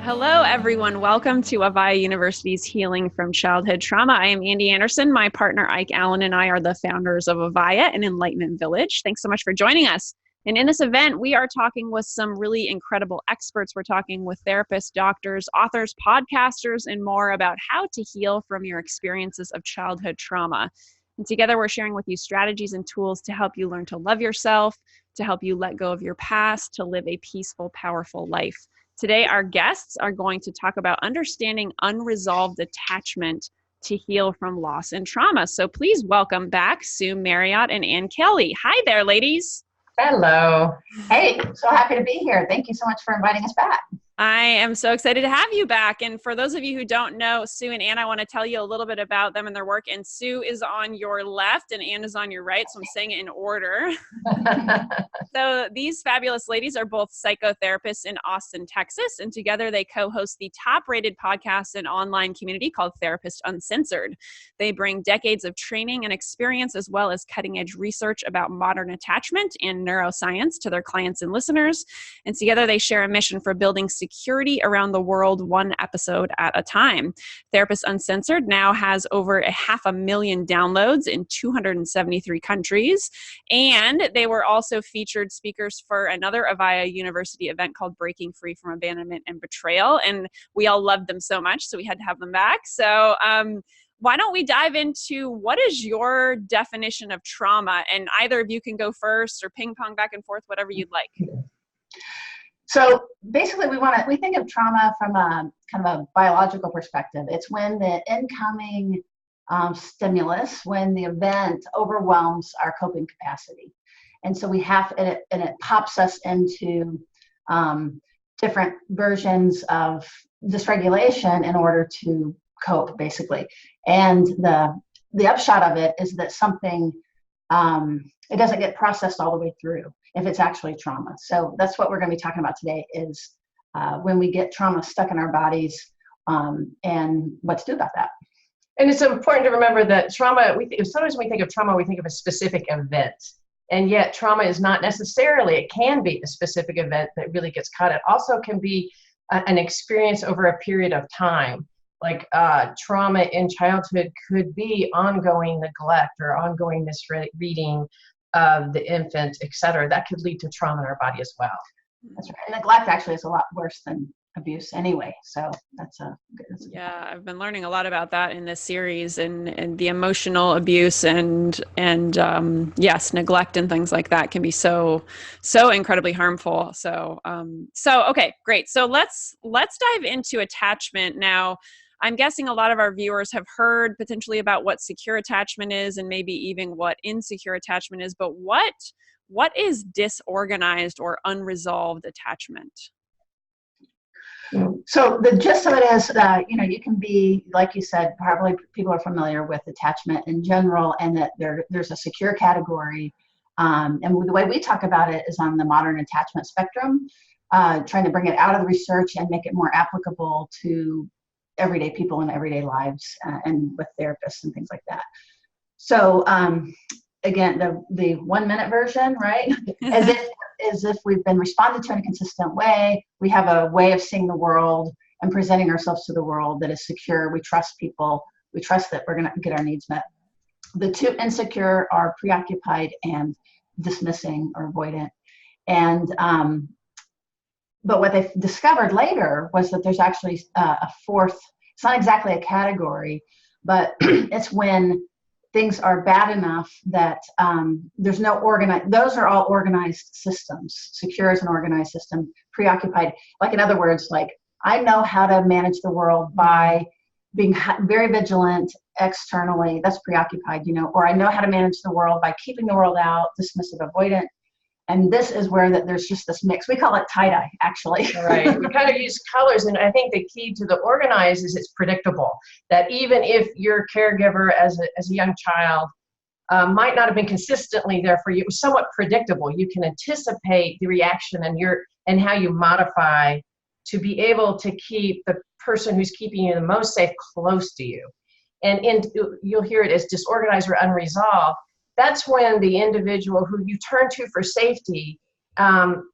Hello, everyone. Welcome to AVAIYA University's Healing from Childhood Trauma. I am Ande Anderson. My partner, Ike Allen, and I are the founders of AVAIYA, an enlightenment village. Thanks so much for joining us. And in this event, we are talking with some really incredible experts. We're talking with therapists, doctors, authors, podcasters, and more about how to heal from your experiences of childhood trauma. And together, we're sharing with you strategies and tools to help you learn to love yourself, to help you let go of your past, to live a peaceful, powerful life. Today, our guests are going to talk about understanding unresolved attachment to heal from loss and trauma. So please welcome back Sue Marriott and Ann Kelly. Hi there, ladies. Hello. Hey, so happy to be here. Thank you so much for inviting us back. I am so excited to have you back. And for those of you who don't know, Sue and Ann, I want to tell you a little bit about them and their work. And Sue is on your left and Ann is on your right. So I'm saying it in order. So these fabulous ladies are both psychotherapists in Austin, Texas. And together they co-host the top-rated podcast and online community called Therapist Uncensored. They bring decades of training and experience as well as cutting-edge research about modern attachment and neuroscience to their clients and listeners. And together they share a mission for building security around the world, one episode at a time. Therapist Uncensored now has over 500,000 downloads in 273 countries. And they were also featured speakers for another AVAIYA University event called Breaking Free from Abandonment and Betrayal. And we all loved them so much, so we had to have them back. So why don't we dive into what is your definition of trauma? And either of you can go first or ping pong back and forth, whatever you'd like. So basically we think of trauma from a kind of a biological perspective. It's when the incoming stimulus, when the event overwhelms our coping capacity. And so we have, and it pops us into different versions of dysregulation in order to cope, basically. And the upshot of it is that something, it doesn't get processed all the way through if it's actually trauma. So that's what we're going to be talking about today is when we get trauma stuck in our bodies and what to do about that. And it's important to remember that trauma, sometimes when we think of trauma, we think of a specific event. And yet trauma is not necessarily, it can be a specific event that really gets caught. It also can be an experience over a period of time. Like trauma in childhood could be ongoing neglect or ongoing misreading of the infant, et cetera. That could lead to trauma in our body as well. That's right. And neglect actually is a lot worse than abuse anyway. So that's a yeah, I've been learning a lot about that in this series and the emotional abuse and yes, neglect and things like that can be so incredibly harmful. So okay, great. So let's dive into attachment now. I'm guessing a lot of our viewers have heard potentially about what secure attachment is and maybe even what insecure attachment is, but what is disorganized or unresolved attachment? So the gist of it is, you can be, like you said, probably people are familiar with attachment in general and that there's a secure category. And the way we talk about it is on the modern attachment spectrum, trying to bring it out of the research and make it more applicable to everyday people in everyday lives and with therapists and things like that. So again, the 1 minute version, right? As if we've been responded to in a consistent way. We have a way of seeing the world and presenting ourselves to the world that is secure. We trust people. We trust that we're going to get our needs met. The two insecure are preoccupied and dismissing or avoidant. And but what they discovered later was that there's actually a fourth. It's not exactly a category, but it's when things are bad enough that there's no organized, those are all organized systems. Secure is an organized system. Preoccupied, like in other words, like I know how to manage the world by being very vigilant externally. That's preoccupied, or I know how to manage the world by keeping the world out, dismissive, avoidant. And this is where there's just this mix. We call it tie-dye, actually. Right. We kind of use colors. And I think the key to the organized is it's predictable. That even if your caregiver as a young child might not have been consistently there for you, it was somewhat predictable. You can anticipate the reaction and how you modify to be able to keep the person who's keeping you the most safe close to you. And you'll hear it as disorganized or unresolved. That's when the individual who you turn to for safety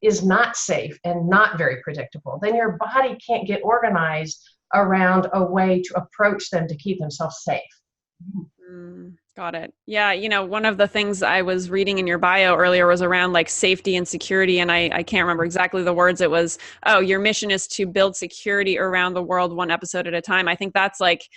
is not safe and not very predictable, then your body can't get organized around a way to approach them to keep themselves safe. Got it. Yeah. You know, one of the things I was reading in your bio earlier was around like safety and security. And I can't remember exactly the words. It was, oh, your mission is to build security around the world, one episode at a time. I think that's like,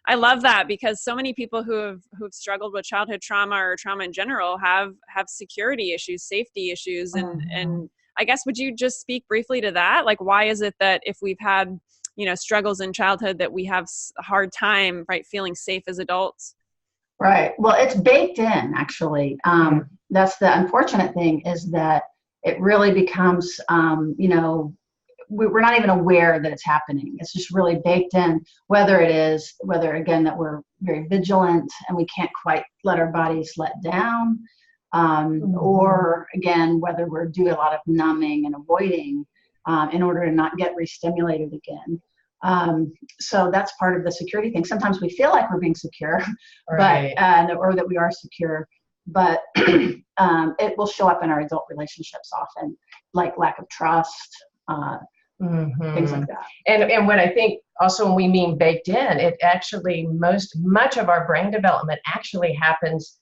I love that, because so many people who've struggled with childhood trauma or trauma in general have security issues, safety issues. And I guess, would you just speak briefly to that? Like, why is it that if we've had, you know, struggles in childhood, that we have a hard time, right, feeling safe as adults? Right. Well, it's baked in, actually. That's the unfortunate thing, is that it really becomes, you know, we're not even aware that it's happening. It's just really baked in, whether again, that we're very vigilant and we can't quite let our bodies let down, or again, whether we're doing a lot of numbing and avoiding in order to not get re-stimulated again. So that's part of the security thing. Sometimes we feel like we're being secure, right, but or that we are secure, but it will show up in our adult relationships often, like lack of trust, things like that. And what I think also when we mean baked in, it actually much of our brain development actually happens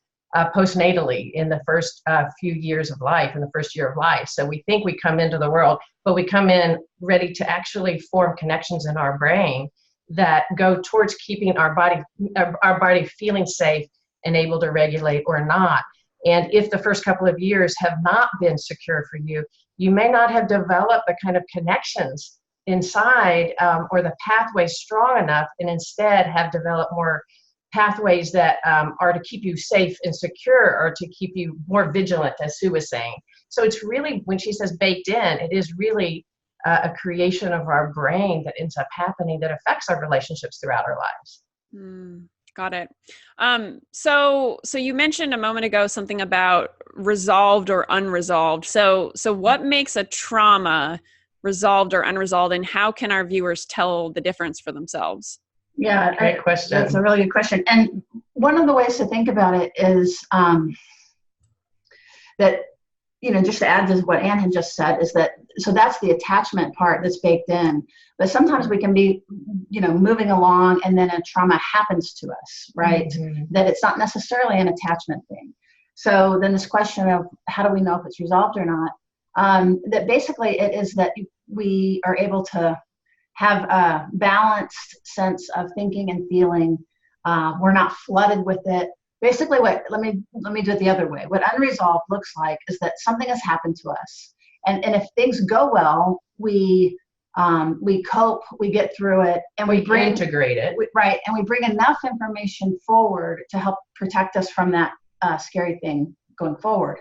postnatally in the first few years of life, in the first year of life. So we think we come into the world, but we come in ready to actually form connections in our brain that go towards keeping our body feeling safe and able to regulate or not. And if the first couple of years have not been secure for you, you may not have developed the kind of connections inside or the pathways strong enough, and instead have developed more pathways that are to keep you safe and secure, or to keep you more vigilant, as Sue was saying. So it's really, when she says baked in, it is really a creation of our brain that ends up happening that affects our relationships throughout our lives. Got it. So you mentioned a moment ago something about resolved or unresolved. So what makes a trauma resolved or unresolved, and how can our viewers tell the difference for themselves? Yeah, great question. That's a really good question. And one of the ways to think about it is that, you know, just to add to what Ann had just said, is that, so that's the attachment part that's baked in. But sometimes we can be, you know, moving along and then a trauma happens to us, right? That it's not necessarily an attachment thing. So then this question of how do we know if it's resolved or not, that basically it is that we are able to have a balanced sense of thinking and feeling. We're not flooded with it. Basically, let me do it the other way. What unresolved looks like is that something has happened to us, and if things go well, we cope, we get through it, and we integrate it, right, and we bring enough information forward to help protect us from that scary thing going forward.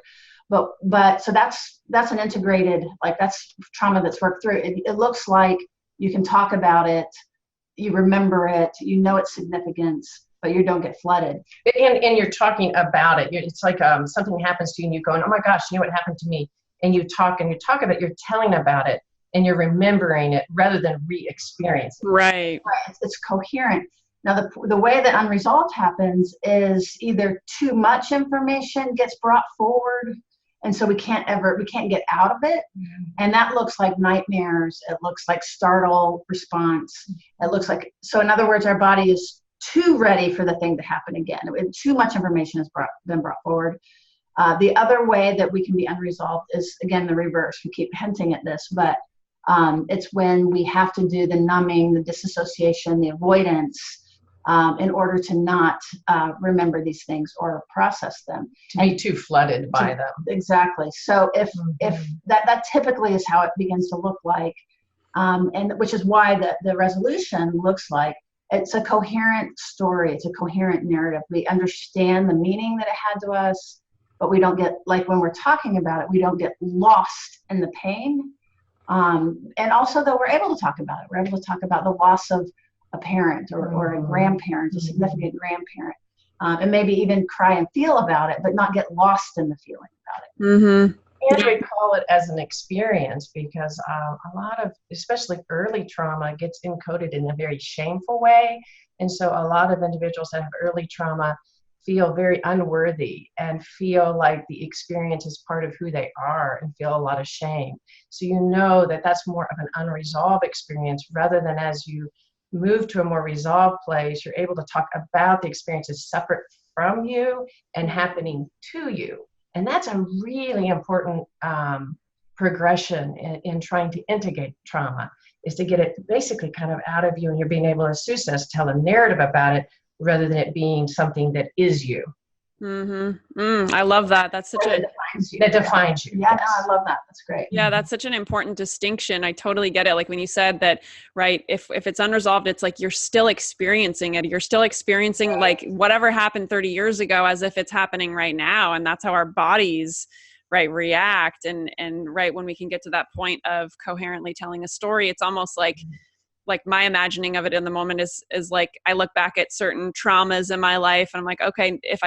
But so that's an integrated, like, that's trauma that's worked through. It looks like you can talk about it, you remember it, you know its significance, but you don't get flooded. And you're talking about it. It's like something happens to you and you're going, oh my gosh, you know what happened to me? And you talk about it, you're telling about it, and you're remembering it rather than re-experiencing. Right. It's coherent. Now, the way that unresolved happens is either too much information gets brought forward, and so we can't get out of it. And that looks like nightmares. It looks like startle response. It looks like, so in other words, our body is too ready for the thing to happen again. Too much information has been brought forward. The other way that we can be unresolved is, again, the reverse. We keep hinting at this, but it's when we have to do the numbing, the disassociation, the avoidance, in order to not remember these things or process them. To be too flooded by them. Exactly. So if that typically is how it begins to look like, and which is why the resolution looks like it's a coherent story. It's a coherent narrative. We understand the meaning that it had to us, but we don't get, like when we're talking about it, we don't get lost in the pain. And also, though, we're able to talk about it. We're able to talk about the loss of a parent or a grandparent, a significant grandparent, and maybe even cry and feel about it, but not get lost in the feeling about it. And recall it as an experience, because a lot of, especially early trauma, gets encoded in a very shameful way. And so a lot of individuals that have early trauma feel very unworthy and feel like the experience is part of who they are and feel a lot of shame. So you know that that's more of an unresolved experience, rather than as you move to a more resolved place, you're able to talk about the experiences separate from you and happening to you. And that's a really important progression in trying to integrate trauma, is to get it basically kind of out of you, and you're being able, as Sue says, tell a narrative about it rather than it being something that is you. I love that. That's such That defines you. That defines you. Yeah, Yes. no, I love that. That's great. Yeah, that's such an important distinction. I totally get it. Like when you said that, right, if it's unresolved, it's like you're still experiencing it. You're still experiencing like whatever happened 30 years ago as if it's happening right now. And that's how our bodies, right, react. And right, when we can get to that point of coherently telling a story, it's almost like my imagining of it in the moment is like I look back at certain traumas in my life and I'm like, okay, if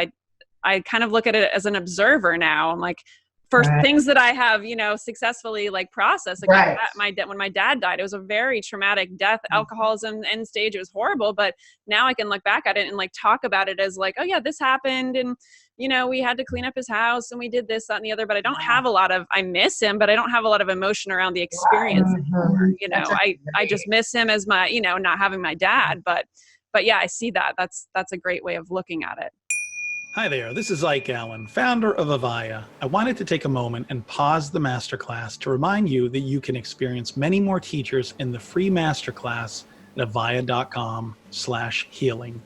I kind of look at it as an observer now. I'm like, for things that I have, successfully like processed. Like when my dad died, it was a very traumatic death, alcoholism, end stage. It was horrible. But now I can look back at it and like talk about it as like, oh yeah, this happened. And, we had to clean up his house and we did this, that, and the other, but I don't have I miss him, but I don't have a lot of emotion around the experience anymore. I just miss him as my, not having my dad. But yeah, I see that. That's a great way of looking at it. Hi there, this is Ike Allen, founder of AVAIYA. I wanted to take a moment and pause the Masterclass to remind you that you can experience many more teachers in the free Masterclass at avaiya.com/healing.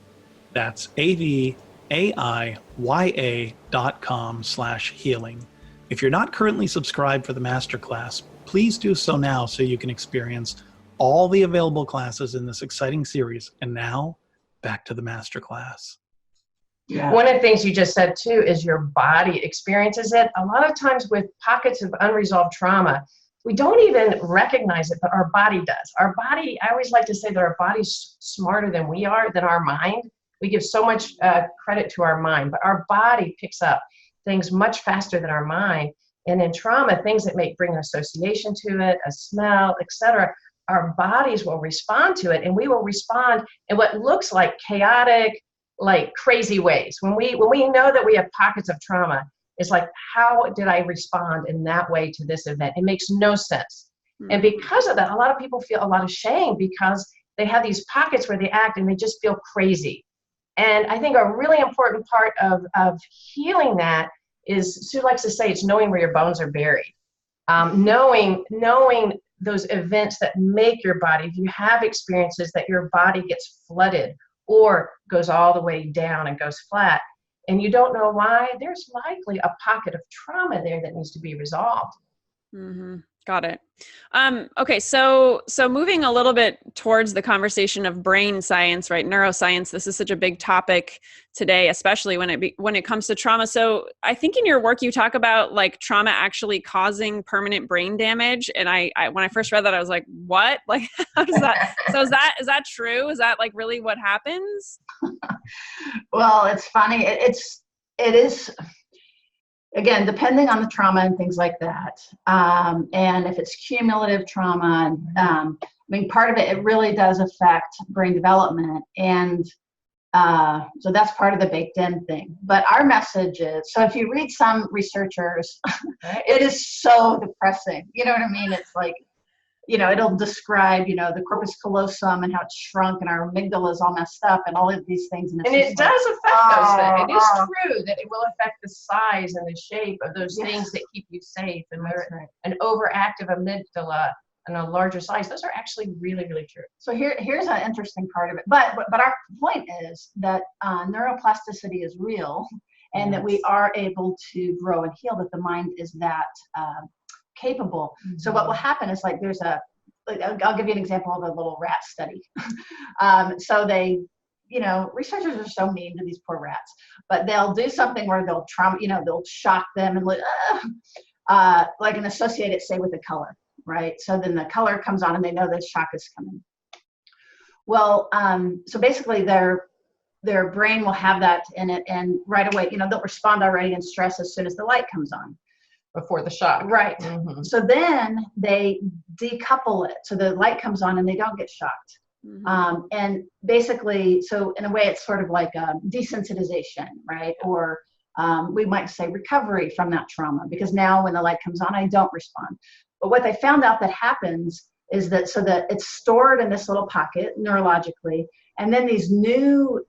That's AVAIYA.com/healing. If you're not currently subscribed for the Masterclass, please do so now so you can experience all the available classes in this exciting series. And now, back to the Masterclass. Yeah. One of the things you just said too is your body experiences it. A lot of times with pockets of unresolved trauma, we don't even recognize it, but our body does. Our body, I always like to say that our body's smarter than we are, than our mind. We give so much credit to our mind, but our body picks up things much faster than our mind. And in trauma, things that bring an association to it, a smell, etc., our bodies will respond to it, and we will respond in what looks like chaotic, like crazy ways. When we know that we have pockets of trauma, it's like, how did I respond in that way to this event? It makes no sense. And because of that, a lot of people feel a lot of shame because they have these pockets where they act and they just feel crazy. And I think a really important part of healing that is, Sue likes to say, it's knowing where your bones are buried. Knowing those events that make your body, if you have experiences that your body gets flooded or goes all the way down and goes flat, and you don't know why, there's likely a pocket of trauma there that needs to be resolved. Got it. Okay. So moving a little bit towards the conversation of brain science, right? Neuroscience. This is such a big topic today, especially when it comes to trauma. So I think in your work, you talk about like trauma actually causing permanent brain damage. And I when I first read that, I was like, what? Like, how does that? So is that true? Is that like really what happens? Well, it's funny. It is. Again, depending on the trauma and things like that, and if it's cumulative trauma, part of it really does affect brain development, and so that's part of the baked in thing. But our message is, so if you read some researchers, it is so depressing. You know what I mean? It's like, it'll describe, the corpus callosum and how it's shrunk and our amygdala is all messed up and all of these things. And it does affect those things. It is true that it will affect the size and the shape of those things that keep you safe. And an overactive amygdala and a larger size, those are actually really, really true. So here's an interesting part of it. But our point is that neuroplasticity is real, and that we are able to grow and heal, that the mind is that capable. So what will happen is, like, I'll give you an example of a little rat study. So they, researchers are so mean to these poor rats, but they'll do something where they'll they'll shock them and and associate it, say, with a color, right? So then the color comes on and they know the shock is coming. Well, so basically their brain will have that in it, and right away, they'll respond already in stress as soon as the light comes on. Before the shock. Right. So then they decouple it. So the light comes on and they don't get shocked. And basically, so in a way, it's sort of like a desensitization, right? Or we might say recovery from that trauma, because now when the light comes on, I don't respond. But what they found out that happens is that so that it's stored in this little pocket neurologically, and then these new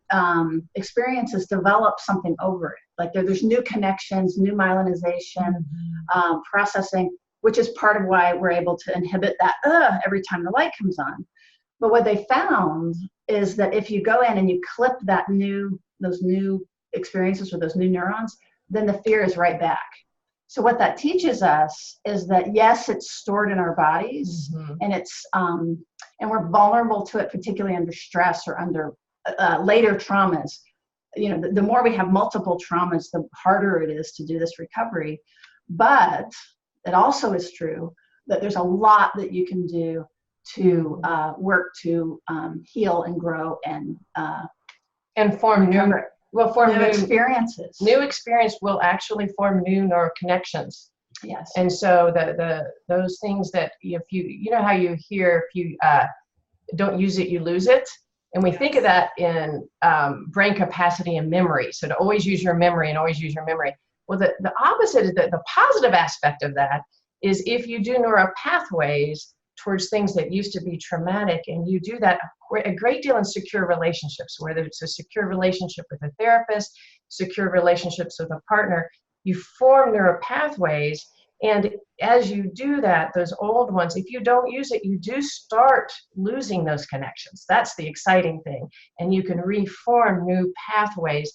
experiences develop something over it. Like there's new connections, new myelinization, processing, which is part of why we're able to inhibit that every time the light comes on. But what they found is that if you go in and you clip those new experiences with those new neurons, then the fear is right back. So what that teaches us is that, yes, it's stored in our bodies, and it's and we're vulnerable to it, particularly under stress or under later traumas. You know, the more we have multiple traumas, the harder it is to do this recovery. But it also is true that there's a lot that you can do to work to heal and grow and form new experiences. New experience will actually form new neural connections. Yes. And so those things that if you know how you hear, if you don't use it, you lose it. And we think of that in brain capacity and memory. So to always use your memory and always use your memory. Well, the opposite is the positive aspect of that is if you do neural pathways towards things that used to be traumatic, and you do that a great deal in secure relationships, whether it's a secure relationship with a therapist, secure relationships with a partner, you form neural pathways. And as you do that, those old ones, if you don't use it, you do start losing those connections. That's the exciting thing. And you can reform new pathways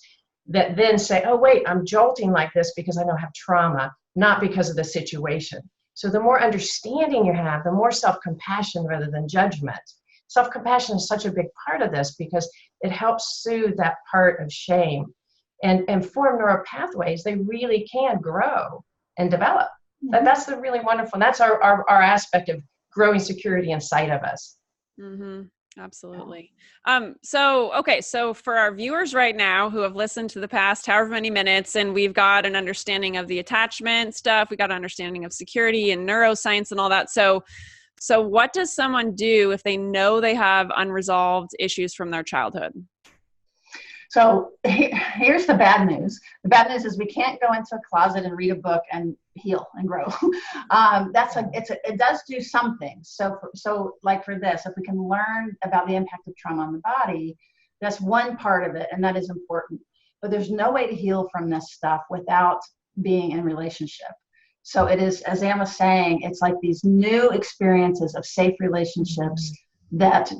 that then say, oh, wait, I'm jolting like this because I don't have trauma, not because of the situation. So the more understanding you have, the more self-compassion rather than judgment. Self-compassion is such a big part of this because it helps soothe that part of shame and form neural pathways. They really can grow and develop. That's the really wonderful. That's our aspect of growing security inside of us. Absolutely. So for our viewers right now who have listened to the past however many minutes, and we've got an understanding of the attachment stuff, we got an understanding of security and neuroscience and all that. So what does someone do if they know they have unresolved issues from their childhood? So here's the bad news. The bad news is we can't go into a closet and read a book and heal and grow. It does do some things. So like for this, if we can learn about the impact of trauma on the body, that's one part of it, and that is important. But there's no way to heal from this stuff without being in relationship. So it is, as Anne was saying, it's like these new experiences of safe relationships that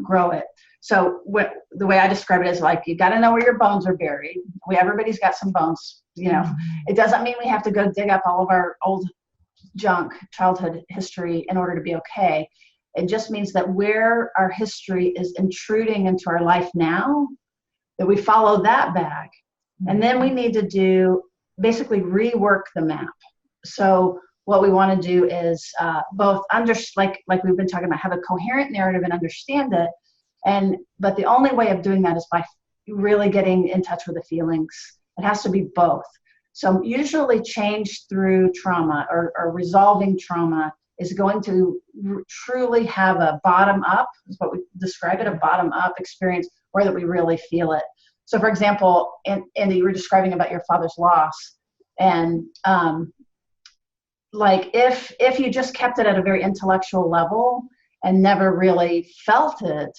grow it. So the way I describe it is like, you got to know where your bones are buried. Everybody's got some bones, you know. It doesn't mean we have to go dig up all of our old junk, childhood history in order to be okay. It just means that where our history is intruding into our life now, that we follow that back. And then we need to basically rework the map. So what we want to do is both like we've been talking about, have a coherent narrative and understand it. But the only way of doing that is by really getting in touch with the feelings. It has to be both. So usually change through trauma or resolving trauma is going to truly have a bottom up, is what we describe it, a bottom up experience where that we really feel it. So for example, Andy, you were describing about your father's loss. And like if you just kept it at a very intellectual level and never really felt it,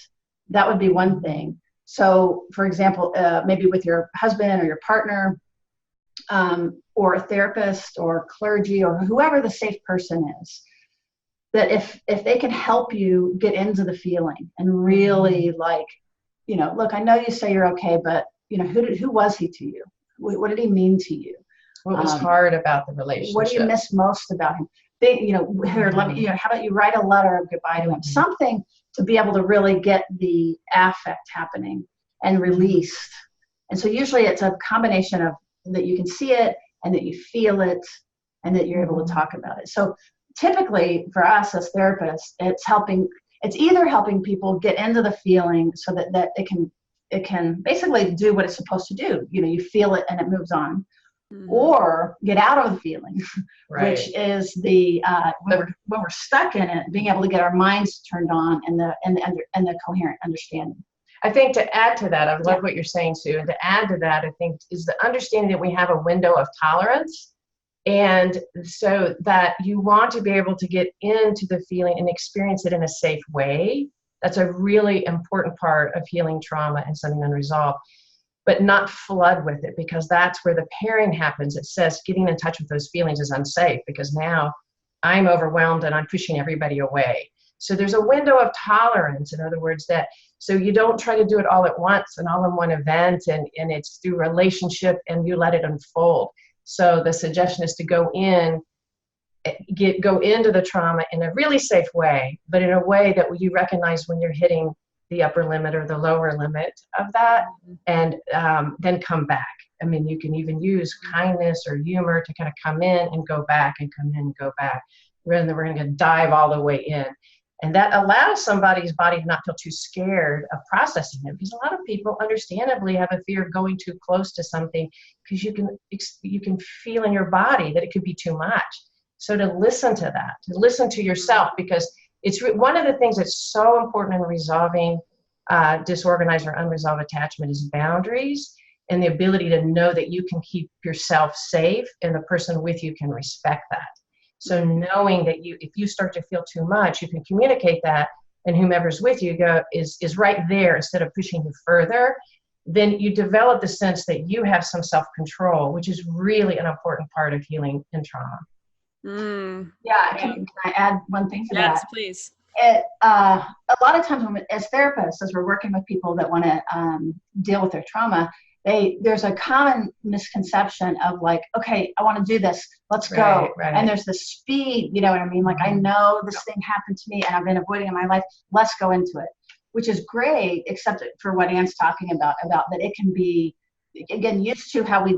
that would be one thing. So for example, maybe with your husband or your partner, or a therapist or clergy or whoever the safe person is, that if they can help you get into the feeling and really like, you know, look, I know you say you're okay, but you know, who was he to you? What did he mean to you? What was hard about the relationship? What do you miss most about him? How about you write a letter of goodbye to him? Something to be able to really get the affect happening and released. And so usually it's a combination of that you can see it and that you feel it and that you're able to talk about it. So typically for us as therapists, it's either helping people get into the feeling so that it can basically do what it's supposed to do. You know, you feel it and it moves on. or get out of the feeling, Right. which is the when we're stuck in it, being able to get our minds turned on and the coherent understanding. I think to add to that, I love what you're saying, Sue, and to add to that, I think is the understanding that we have a window of tolerance, and so that you want to be able to get into the feeling and experience it in a safe way. That's a really important part of healing trauma and something unresolved, but not flood with it, because that's where the pairing happens. It says getting in touch with those feelings is unsafe because now I'm overwhelmed and I'm pushing everybody away. So there's a window of tolerance, in other words, that so you don't try to do it all at once and all in one event, and it's through relationship and you let it unfold. So the suggestion is to go into the trauma in a really safe way, but in a way that you recognize when you're hitting the upper limit or the lower limit of that, and then come back. I mean, you can even use kindness or humor to kind of come in and go back and come in and go back, rather than we're going to dive all the way in. And that allows somebody's body to not feel too scared of processing it, because a lot of people understandably have a fear of going too close to something, because you can feel in your body that it could be too much. So to listen to that, to listen to yourself, because it's one of the things that's so important in resolving disorganized or unresolved attachment is boundaries, and the ability to know that you can keep yourself safe and the person with you can respect that. So knowing that if you start to feel too much, you can communicate that, and whomever's with you is right there instead of pushing you further. Then you develop the sense that you have some self-control, which is really an important part of healing in trauma. Can I add one thing to that? Yes, please. A lot of times as therapists, as we're working with people that want to deal with their trauma, there's a common misconception of like, okay, I want to do this, let's go. Right. And there's this speed, you know what I mean? Like, I know this thing happened to me and I've been avoiding it in my life, let's go into it, which is great, except for what Anne's talking about that it can be, again, used to how we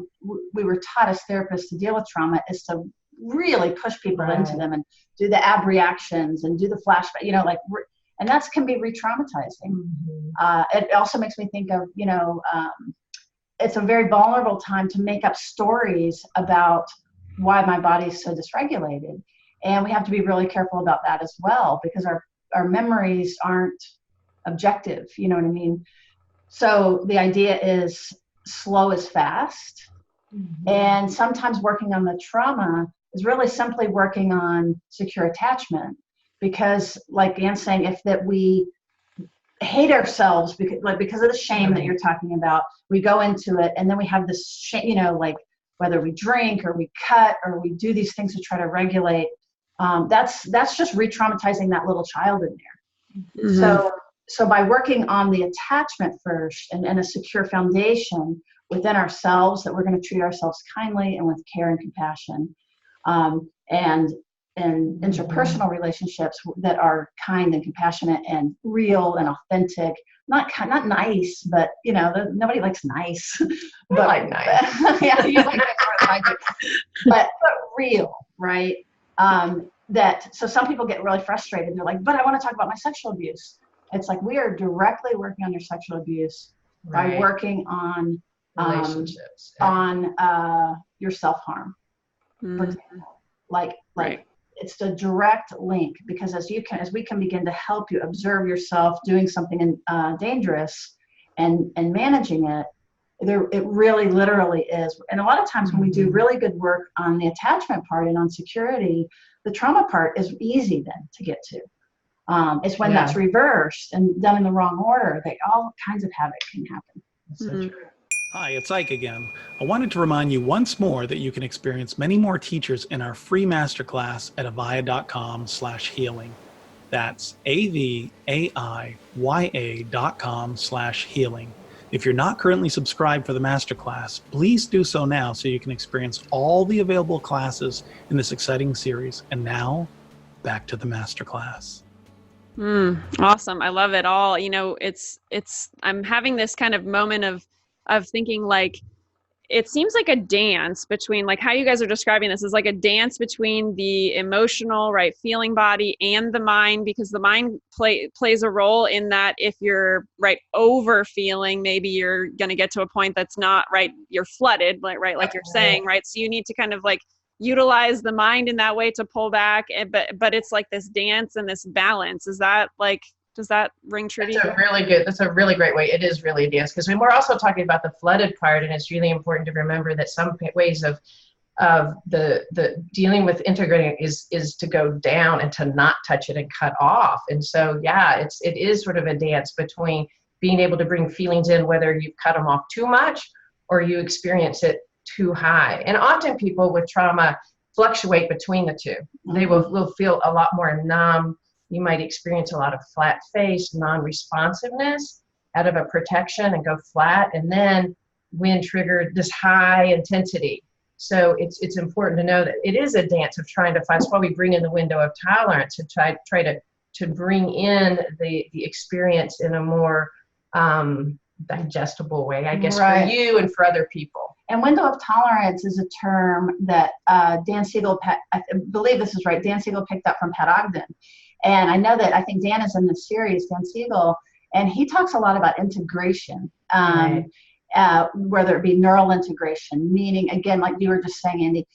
were taught as therapists to deal with trauma is to really push people into them and do the ab reactions and do the flashback, you know, like, and that can be re-traumatizing. It also makes me think of, you know, it's a very vulnerable time to make up stories about why my body is so dysregulated. And we have to be really careful about that as well, because our memories aren't objective, you know what I mean? So the idea is slow is fast. And sometimes working on the trauma is really simply working on secure attachment, because like Anne's saying, if that we hate ourselves because of the shame that you're talking about, we go into it and then we have this shame, you know, like whether we drink or we cut or we do these things to try to regulate, that's just re-traumatizing that little child in there. So by working on the attachment first and a secure foundation within ourselves, that we're going to treat ourselves kindly and with care and compassion, and interpersonal relationships that are kind and compassionate and real and authentic, not nice, but you know, nobody likes nice. But like nice. Yeah, you like it, but real, right? So some people get really frustrated. They're like, but I want to talk about my sexual abuse. It's like, we are directly working on your sexual abuse by working on relationships, on your self-harm, for example. Like it's a direct link, because as we can begin to help you observe yourself doing something dangerous and managing it, it really literally is. And a lot of times when we do really good work on the attachment part and on security, the trauma part is easy then to get to. It's when that's reversed and done in the wrong order that all kinds of havoc can happen. That's so true. Hi, it's Ike again. I wanted to remind you once more that you can experience many more teachers in our free masterclass at AVAIYA.com/healing. That's AVAIYA.com/healing. If you're not currently subscribed for the masterclass, please do so now so you can experience all the available classes in this exciting series. And now, back to the masterclass. Awesome. I love it all. You know, I'm having this kind of moment of thinking, like, it seems like a dance between, like how you guys are describing this is like a dance between the emotional, right, feeling body and the mind, because the mind plays a role in that. If you're right over feeling, maybe you're going to get to a point that's not right. You're flooded, like you're saying, right? So you need to kind of like utilize the mind in that way to pull back. But it's like this dance and this balance. Is that like, does that ring true to you? That's a really great way. It is really a dance, because when we're also talking about the flooded part, and it's really important to remember that some ways of the dealing with integrating is to go down and to not touch it and cut off. And so, yeah, it is sort of a dance between being able to bring feelings in, whether you've cut them off too much or you experience it too high. And often people with trauma fluctuate between the two. They will feel a lot more numb. You might experience a lot of flat face, non-responsiveness out of a protection and go flat. And then when triggered, this high intensity. So it's important to know that it is a dance of trying to find. That's why we bring in the window of tolerance and try to bring in the experience in a more digestible way, I guess, for you and for other people. And window of tolerance is a term that Dan Siegel, I believe this is right, Dan Siegel picked up from Pat Ogden. And I know that, I think Dan is in this series, Dan Siegel, and he talks a lot about integration, whether it be neural integration, meaning, again, like you were just saying, Andy,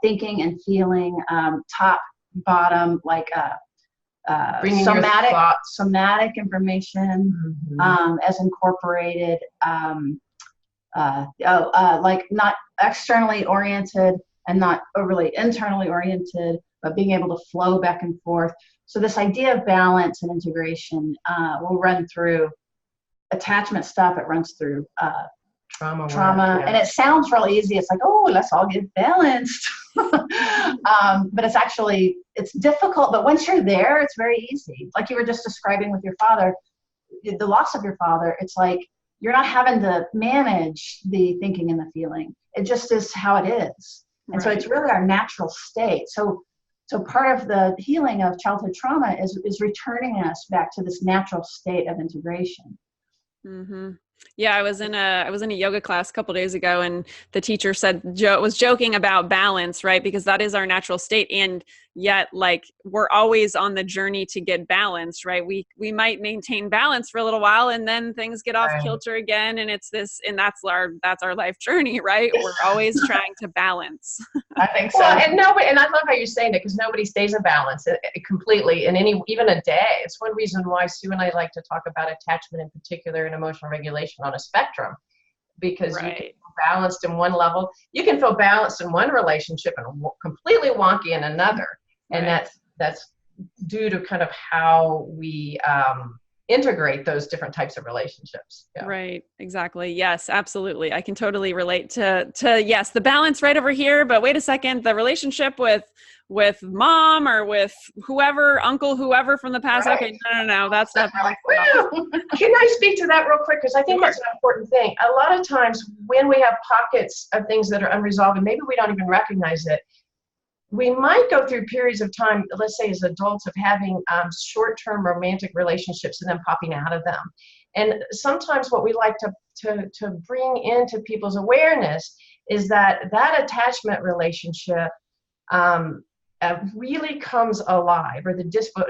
thinking and feeling, top, bottom, like somatic information as incorporated, like not externally oriented and not overly internally oriented, but being able to flow back and forth. So this idea of balance and integration will run through attachment stuff. It runs through trauma. Yeah. And it sounds real easy. It's like, oh, let's all get balanced. But it's actually, it's difficult. But once you're there, it's very easy. Like you were just describing with your father, the loss of your father, it's like you're not having to manage the thinking and the feeling. It just is how it is. And so it's really our natural state. So part of the healing of childhood trauma is returning us back to this natural state of integration. Mm-hmm. Yeah, I was in a yoga class a couple days ago, and the teacher was joking about balance, right? Because that is our natural state, and yet, like, we're always on the journey to get balanced, right? We might maintain balance for a little while, and then things get off kilter again, and that's our life journey, right? We're always trying to balance. I think so. Well, and I love how you're saying it, because nobody stays in balance completely in even a day. It's one reason why Sue and I like to talk about attachment in particular and emotional regulation on a spectrum, because you can feel balanced in one level, you can feel balanced in one relationship and completely wonky in another. And that's due to kind of how we integrate those different types of relationships. Yeah. Right. Exactly. Yes, absolutely. I can totally relate to yes, the balance right over here, but wait a second, the relationship with mom or with whoever, uncle, whoever from the past. Right. Okay. No. That's not like, can I speak to that real quick? Because I think that's an important thing. A lot of times when we have pockets of things that are unresolved, and maybe we don't even recognize it, we might go through periods of time, let's say as adults, of having short-term romantic relationships and then popping out of them. And sometimes what we like to bring into people's awareness is that attachment relationship really comes alive, or the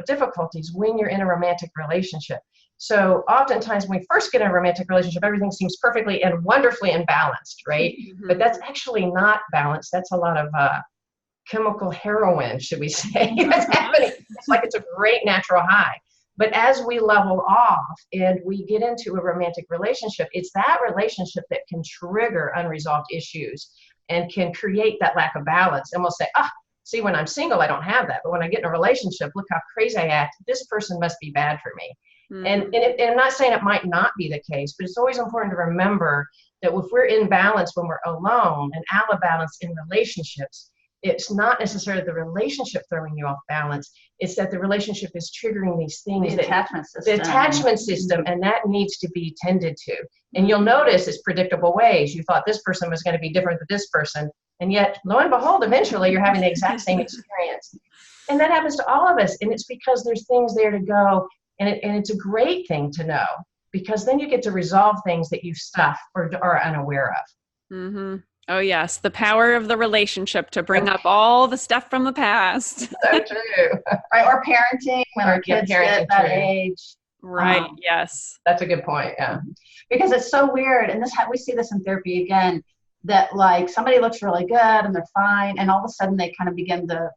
difficulties when you're in a romantic relationship. So oftentimes when we first get in a romantic relationship, everything seems perfectly and wonderfully and balanced, right? Mm-hmm. But that's actually not balanced. That's a lot of chemical heroin, should we say, that's happening. It's like it's a great natural high. But as we level off and we get into a romantic relationship, it's that relationship that can trigger unresolved issues and can create that lack of balance. And we'll say, see, when I'm single, I don't have that. But when I get in a relationship, look how crazy I act. This person must be bad for me. Mm-hmm. And I'm not saying it might not be the case, but it's always important to remember that if we're in balance when we're alone and out of balance in relationships, it's not necessarily the relationship throwing you off balance. It's that the relationship is triggering these things. The attachment system, and that needs to be tended to. And you'll notice it's predictable ways. You thought this person was going to be different than this person, and yet, lo and behold, eventually you're having the exact same experience. And that happens to all of us, and it's because there's things there to go, and it's a great thing to know, because then you get to resolve things that you've stuffed or are unaware of. Mm-hmm. Oh, yes. The power of the relationship to bring up all the stuff from the past. So true. Right. Or parenting when our kids get that age. Right. Yes. That's a good point. Yeah. Because it's so weird. And we see this in therapy again, that like somebody looks really good and they're fine. And all of a sudden they kind of begin to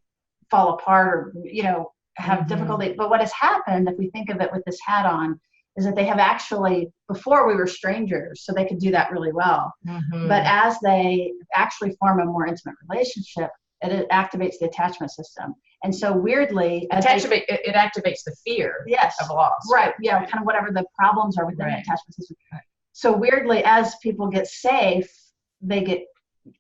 fall apart or, have difficulty. But what has happened, if we think of it with this hat on, is that they have actually, before we were strangers, so they could do that really well. But as they actually form a more intimate relationship, it activates the attachment system. And so weirdly, it activates the fear of loss. Right. Yeah. Kind of whatever the problems are within the attachment system. So weirdly, as people get safe, they get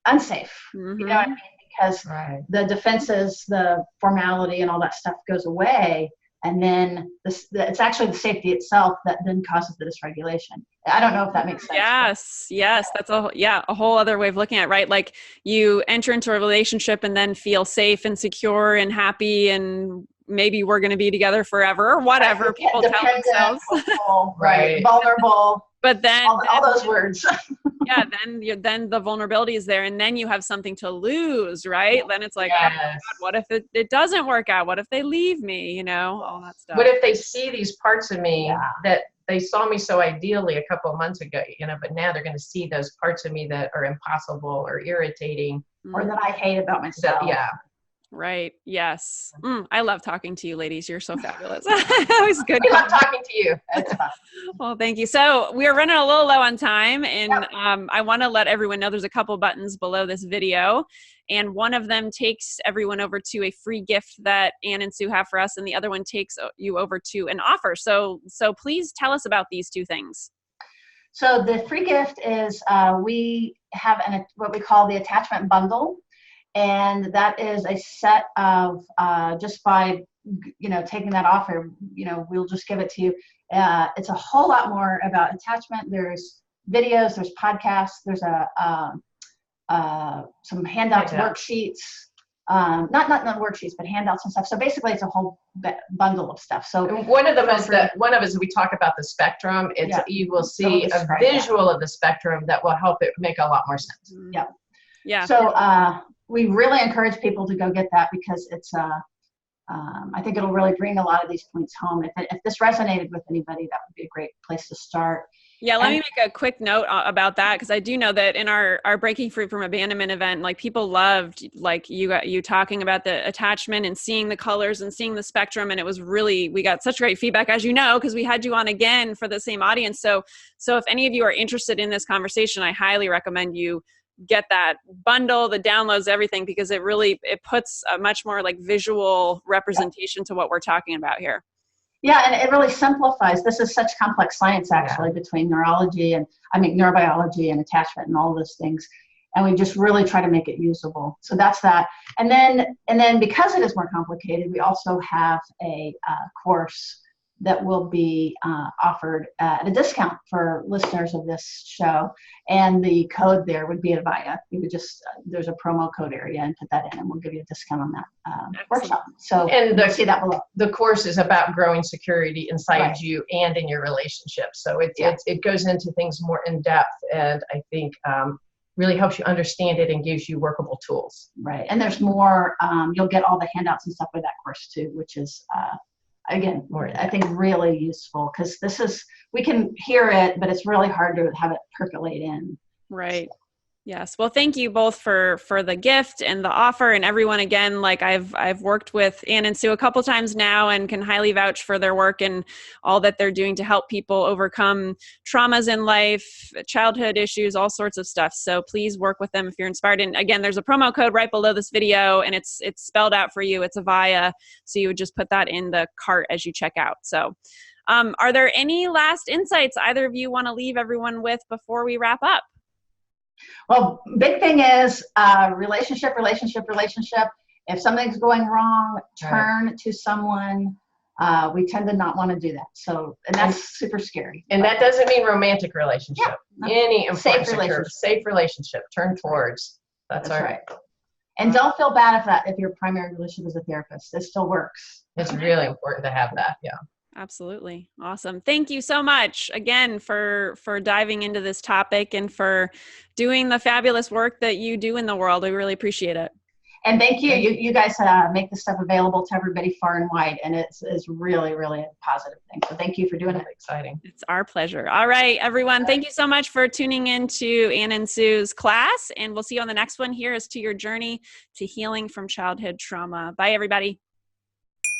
unsafe. You know what I mean? Because the defenses, the formality and all that stuff goes away. And then it's actually the safety itself that then causes the dysregulation. I don't know if that makes sense. Yes. That's a whole other way of looking at it, right? Like you enter into a relationship and then feel safe and secure and happy and maybe we're going to be together forever or whatever people tell themselves. Right. Vulnerable. But then all those words. then the vulnerability is there and then you have something to lose, right? Then it's like, oh God, what if it doesn't work out? What if they leave me? All that stuff. What if they see these parts of me that they saw me so ideally a couple of months ago, but now they're going to see those parts of me that are impossible or irritating. Or that I hate about myself. Right. Yes. I love talking to you ladies. You're so fabulous. It was good. We love talking to you. Well, thank you. So we're running a little low on time and I want to let everyone know there's a couple buttons below this video and one of them takes everyone over to a free gift that Ann and Sue have for us and the other one takes you over to an offer. So please tell us about these two things. So the free gift is we have what we call the attachment bundle. And that is a set of, just by, taking that offer, we'll just give it to you. It's a whole lot more about attachment. There's videos, there's podcasts, there's some handouts, worksheets, not worksheets, but handouts and stuff. So basically it's a whole bundle of stuff. So one of us, we talk about the spectrum. You will see a visual of the spectrum that will help it make a lot more sense. Yeah. So, we really encourage people to go get that because it's, I think it'll really bring a lot of these points home. If this resonated with anybody, that would be a great place to start. Yeah, let me make a quick note about that because I do know that in our Breaking Free from Abandonment event, like people loved like you talking about the attachment and seeing the colors and seeing the spectrum, and it was really, we got such great feedback, as you know, because we had you on again for the same audience. So if any of you are interested in this conversation, I highly recommend you get that bundle, the downloads, everything, because it puts a much more like visual representation to what we're talking about here. Yeah, and it really simplifies. This is such complex science actually between neurobiology and attachment and all those things. And we just really try to make it usable. So that's that. And then because it is more complicated, we also have a course that will be offered at a discount for listeners of this show. And the code there would be AVAIYA. You would just, there's a promo code area and put that in and we'll give you a discount on that workshop. So you'll see that below. The course is about growing security inside you and in your relationship. So it goes into things more in depth and I think really helps you understand it and gives you workable tools. Right. And there's more, you'll get all the handouts and stuff with that course too, which is, again, I think really useful because we can hear it, but it's really hard to have it percolate in. Right. Yes. Well, thank you both for the gift and the offer, and everyone again. Like I've worked with Ann and Sue a couple times now, and can highly vouch for their work and all that they're doing to help people overcome traumas in life, childhood issues, all sorts of stuff. So please work with them if you're inspired. And again, there's a promo code right below this video, and it's spelled out for you. It's AVAIYA, so you would just put that in the cart as you check out. So, are there any last insights either of you want to leave everyone with before we wrap up? Well, big thing is relationship. If something's going wrong, turn to someone. We tend to not want to do that. So, and that's super scary. And that doesn't mean romantic relationship. Yeah, any safe relationship. Turn towards. That's all right. And don't feel bad if your primary relationship is a therapist. It still works. It's really important to have that. Yeah. Absolutely. Awesome. Thank you so much again for diving into this topic and for doing the fabulous work that you do in the world. We really appreciate it. And thank you. You guys make this stuff available to everybody far and wide, and it's really, really a positive thing. So thank you for doing it. Exciting. It's our pleasure. All right, everyone. Thank you so much for tuning in to Ann and Sue's class, and we'll see you on the next one. Here is To Your Journey to Healing from Childhood Trauma. Bye, everybody.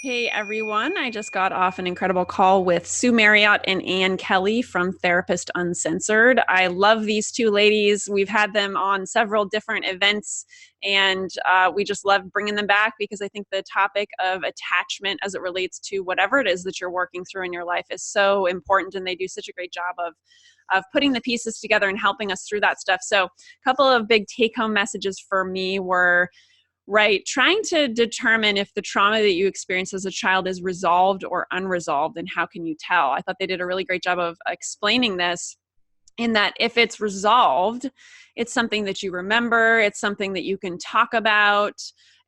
Hey everyone, I just got off an incredible call with Sue Marriott and Ann Kelly from Therapist Uncensored. I love these two ladies. We've had them on several different events, and we just love bringing them back because I think the topic of attachment as it relates to whatever it is that you're working through in your life is so important, and they do such a great job of putting the pieces together and helping us through that stuff. So a couple of big take-home messages for me were, right, trying to determine if the trauma that you experienced as a child is resolved or unresolved, and how can you tell? I thought they did a really great job of explaining this, in that if it's resolved, it's something that you remember, it's something that you can talk about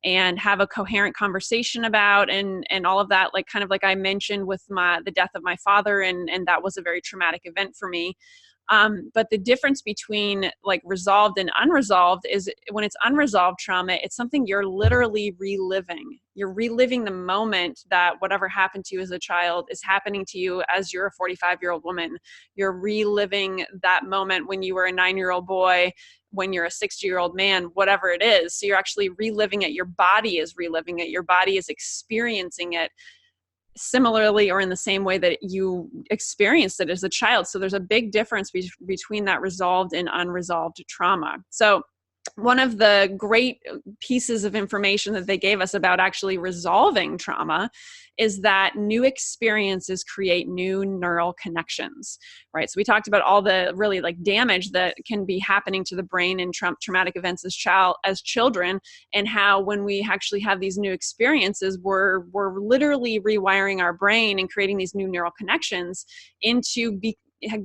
and have a coherent conversation about, and all of that, like kind of like I mentioned with the death of my father, and that was a very traumatic event for me. But the difference between like resolved and unresolved is when it's unresolved trauma, it's something you're literally reliving. You're reliving the moment that whatever happened to you as a child is happening to you as you're a 45-year-old woman. You're reliving that moment when you were a 9-year-old boy, when you're a 60-year-old man, whatever it is. So you're actually reliving it. Your body is reliving it. Your body is experiencing it similarly or in the same way that you experienced it as a child. So there's a big difference between that resolved and unresolved trauma. So one of the great pieces of information that they gave us about actually resolving trauma is that new experiences create new neural connections, right? So we talked about all the really like damage that can be happening to the brain in traumatic events as children, and how when we actually have these new experiences, we're literally rewiring our brain and creating these new neural connections into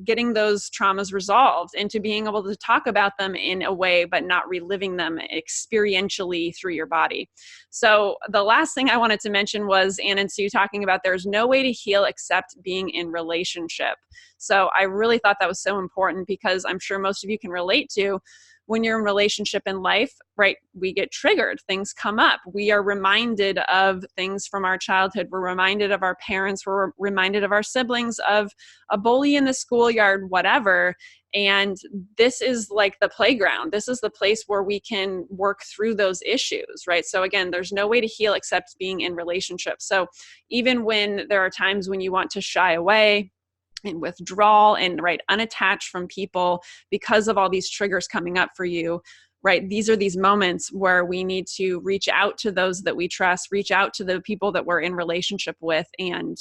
getting those traumas resolved, and to being able to talk about them in a way, but not reliving them experientially through your body. So the last thing I wanted to mention was Ann and Sue talking about there's no way to heal except being in relationship. So I really thought that was so important, because I'm sure most of you can relate to when you're in relationship in life, right? We get triggered, things come up. We are reminded of things from our childhood. We're reminded of our parents. We're reminded of our siblings, of a bully in the schoolyard, whatever. And this is like the playground. This is the place where we can work through those issues, right? So again, there's no way to heal except being in relationship. So even when there are times when you want to shy away and withdrawal and unattached from people because of all these triggers coming up for you, right? These are these moments where we need to reach out to those that we trust, reach out to the people that we're in relationship with, and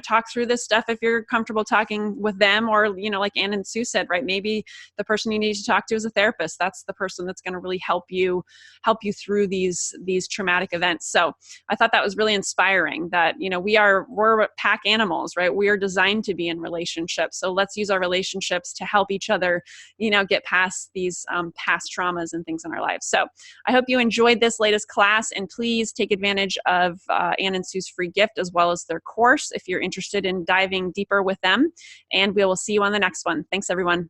talk through this stuff if you're comfortable talking with them, or like Ann and Sue said, right? Maybe the person you need to talk to is a therapist. That's the person that's going to really help you through these traumatic events. So I thought that was really inspiring, that we're pack animals, right? We are designed to be in relationships. So let's use our relationships to help each other, get past these past traumas and things in our lives. So I hope you enjoyed this latest class, and please take advantage of Ann and Sue's free gift as well as their course if you're interested in diving deeper with them. And we will see you on the next one. Thanks, everyone.